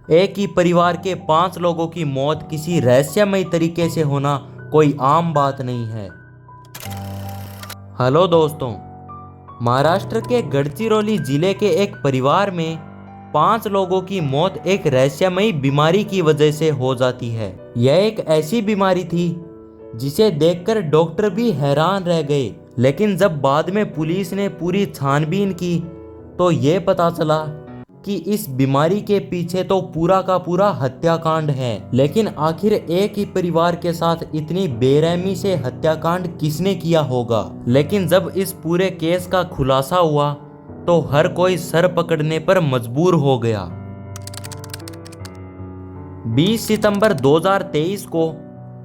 एक ही परिवार के 5 लोगों की मौत किसी रहस्यमय तरीके से होना कोई आम बात नहीं है। हेलो दोस्तों, महाराष्ट्र के गढ़चिरौली जिले के एक परिवार में 5 लोगों की मौत एक रहस्यमयी बीमारी की वजह से हो जाती है। यह एक ऐसी बीमारी थी जिसे देखकर डॉक्टर भी हैरान रह गए, लेकिन जब बाद में पुलिस ने पूरी छानबीन की तो ये पता चला कि इस बीमारी के पीछे तो पूरा का पूरा हत्याकांड है। लेकिन आखिर एक ही परिवार के साथ इतनी बेरहमी से हत्याकांड किसने किया होगा? लेकिन जब इस पूरे केस का खुलासा हुआ तो हर कोई सर पकड़ने पर मजबूर हो गया। 20 सितंबर 2023 को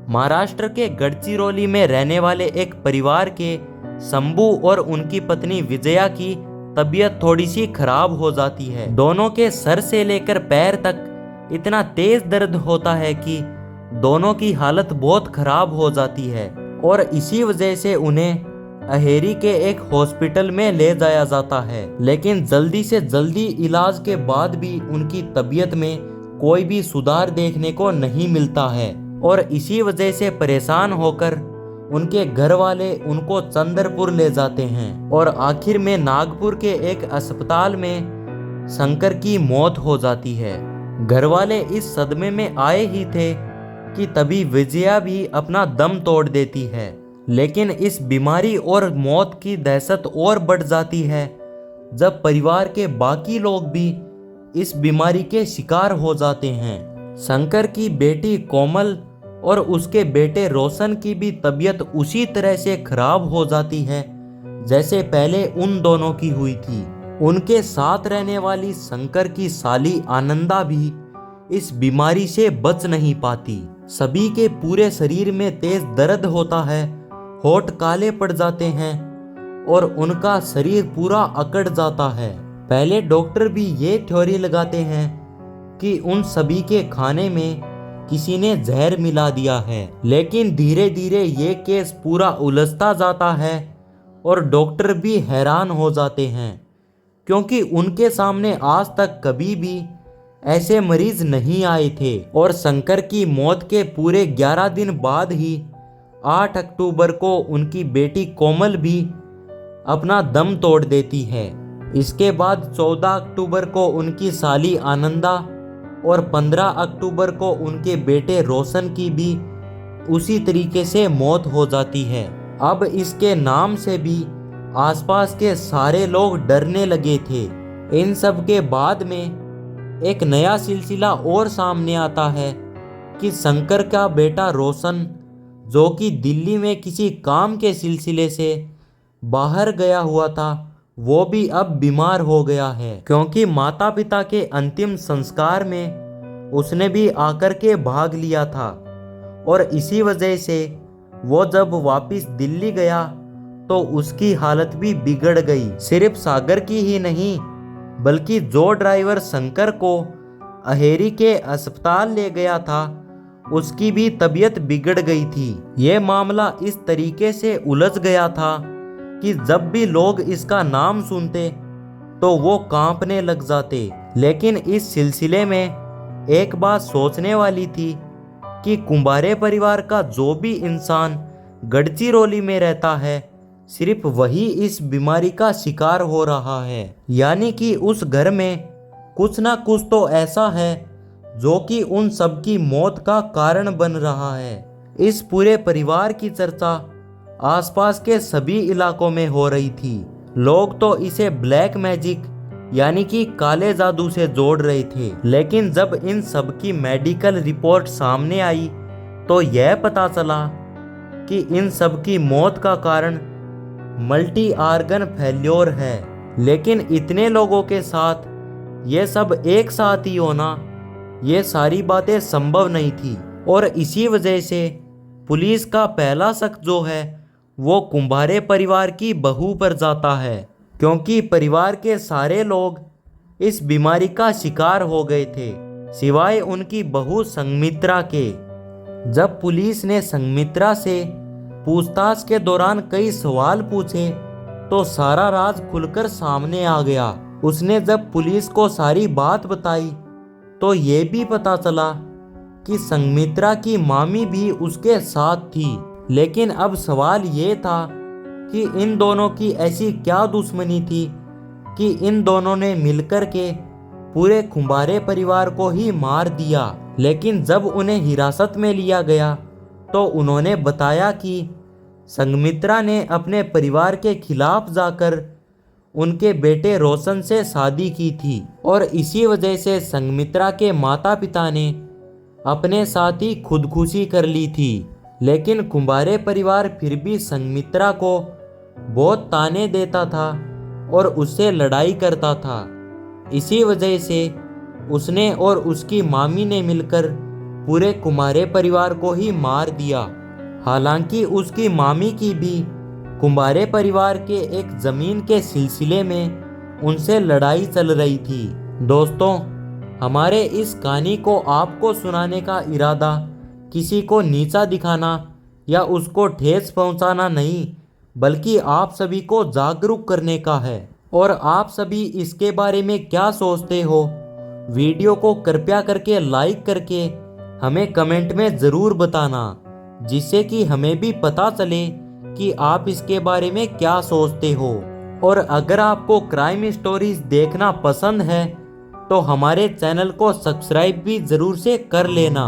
महाराष्ट्र के गढ़चिरौली में रहने वाले एक परिवार के शंभू और उनकी पत्नी विजया की तबीयत थोड़ी सी खराब हो जाती है। दोनों के सर से लेकर पैर तक इतना तेज दर्द होता है कि दोनों की हालत बहुत खराब हो जाती है और इसी वजह से उन्हें अहेरी के एक हॉस्पिटल में ले जाया जाता है। लेकिन जल्दी से जल्दी इलाज के बाद भी उनकी तबीयत में कोई भी सुधार देखने को नहीं मिलता है और इसी वजह से परेशान होकर उनके घर वाले उनको चंद्रपुर ले जाते हैं और आखिर में नागपुर के एक अस्पताल में शंकर की मौत हो जाती है। घर वाले इस सदमे में आए ही थे कि तभी विजया भी अपना दम तोड़ देती है। लेकिन इस बीमारी और मौत की दहशत और बढ़ जाती है जब परिवार के बाकी लोग भी इस बीमारी के शिकार हो जाते हैं। शंकर की बेटी कोमल और उसके बेटे रोशन की भी तबीयत उसी तरह से खराब हो जाती है जैसे पहले उन दोनों की हुई थी। उनके साथ रहने वाली शंकर की साली आनंदा भी इस बीमारी से बच नहीं पाती। सभी के पूरे शरीर में तेज दर्द होता है, होठ काले पड़ जाते हैं और उनका शरीर पूरा अकड़ जाता है। पहले डॉक्टर भी ये थ्योरी लगाते हैं कि उन सभी के खाने में किसी ने जहर मिला दिया है, लेकिन धीरे धीरे ये केस पूरा उलझता जाता है और डॉक्टर भी हैरान हो जाते हैं क्योंकि उनके सामने आज तक कभी भी ऐसे मरीज नहीं आए थे। और शंकर की मौत के पूरे 11 दिन बाद ही 8 अक्टूबर को उनकी बेटी कोमल भी अपना दम तोड़ देती है। इसके बाद 14 अक्टूबर को उनकी साली आनंदा और 15 अक्टूबर को उनके बेटे रोशन की भी उसी तरीके से मौत हो जाती है। अब इसके नाम से भी आसपास के सारे लोग डरने लगे थे। इन सब के बाद में एक नया सिलसिला और सामने आता है कि शंकर का बेटा रोशन, जो कि दिल्ली में किसी काम के सिलसिले से बाहर गया हुआ था, वो भी अब बीमार हो गया है क्योंकि माता पिता के अंतिम संस्कार में उसने भी आकर के भाग लिया था और इसी वजह से वो जब वापस दिल्ली गया तो उसकी हालत भी बिगड़ गई। सिर्फ सागर की ही नहीं बल्कि जो ड्राइवर शंकर को अहेरी के अस्पताल ले गया था उसकी भी तबीयत बिगड़ गई थी। ये मामला इस तरीके से उलझ गया था कि जब भी लोग इसका नाम सुनते तो वो कांपने लग जाते। लेकिन इस सिलसिले में एक बात सोचने वाली थी कि कुंभारे परिवार का जो भी इंसान गढ़चिरौली में रहता है सिर्फ वही इस बीमारी का शिकार हो रहा है, यानी कि उस घर में कुछ ना कुछ तो ऐसा है जो कि उन सब की मौत का कारण बन रहा है। इस पूरे परिवार की चर्चा आसपास के सभी इलाकों में हो रही थी। लोग तो इसे ब्लैक मैजिक यानी कि काले जादू से जोड़ रहे थे। लेकिन जब इन सब की मेडिकल रिपोर्ट सामने आई तो यह पता चला कि इन सब की मौत का कारण मल्टी आर्गन फेल्योर है। लेकिन इतने लोगों के साथ ये सब एक साथ ही होना, ये सारी बातें संभव नहीं थी और इसी वजह से पुलिस का पहला शक जो है वो कुंभारे परिवार की बहू पर जाता है क्योंकि परिवार के सारे लोग इस बीमारी का शिकार हो गए थे सिवाय उनकी बहू संघमित्रा के। जब पुलिस ने संघमित्रा से पूछताछ के दौरान कई सवाल पूछे तो सारा राज खुलकर सामने आ गया। उसने जब पुलिस को सारी बात बताई तो ये भी पता चला कि संघमित्रा की मामी भी उसके साथ थी। लेकिन अब सवाल ये था कि इन दोनों की ऐसी क्या दुश्मनी थी कि इन दोनों ने मिलकर के पूरे खुंबारे परिवार को ही मार दिया। लेकिन जब उन्हें हिरासत में लिया गया तो उन्होंने बताया कि संघमित्रा ने अपने परिवार के खिलाफ जाकर उनके बेटे रोशन से शादी की थी और इसी वजह से संघमित्रा के माता पिता ने अपने साथ ही खुदकुशी कर ली थी। लेकिन कुंभारे परिवार फिर भी संघमित्रा को बहुत ताने देता था और उससे लड़ाई करता था। इसी वजह से उसने और उसकी मामी ने मिलकर पूरे कुंभारे परिवार को ही मार दिया। हालांकि उसकी मामी की भी कुंभारे परिवार के एक जमीन के सिलसिले में उनसे लड़ाई चल रही थी। दोस्तों, हमारे इस कहानी को आपको सुनाने का इरादा किसी को नीचा दिखाना या उसको ठेस पहुंचाना नहीं, बल्कि आप सभी को जागरूक करने का है। और आप सभी इसके बारे में क्या सोचते हो, वीडियो को कृपया करके लाइक करके हमें कमेंट में ज़रूर बताना, जिससे कि हमें भी पता चले कि आप इसके बारे में क्या सोचते हो। और अगर आपको क्राइम स्टोरीज देखना पसंद है तो हमारे चैनल को सब्सक्राइब भी ज़रूर से कर लेना।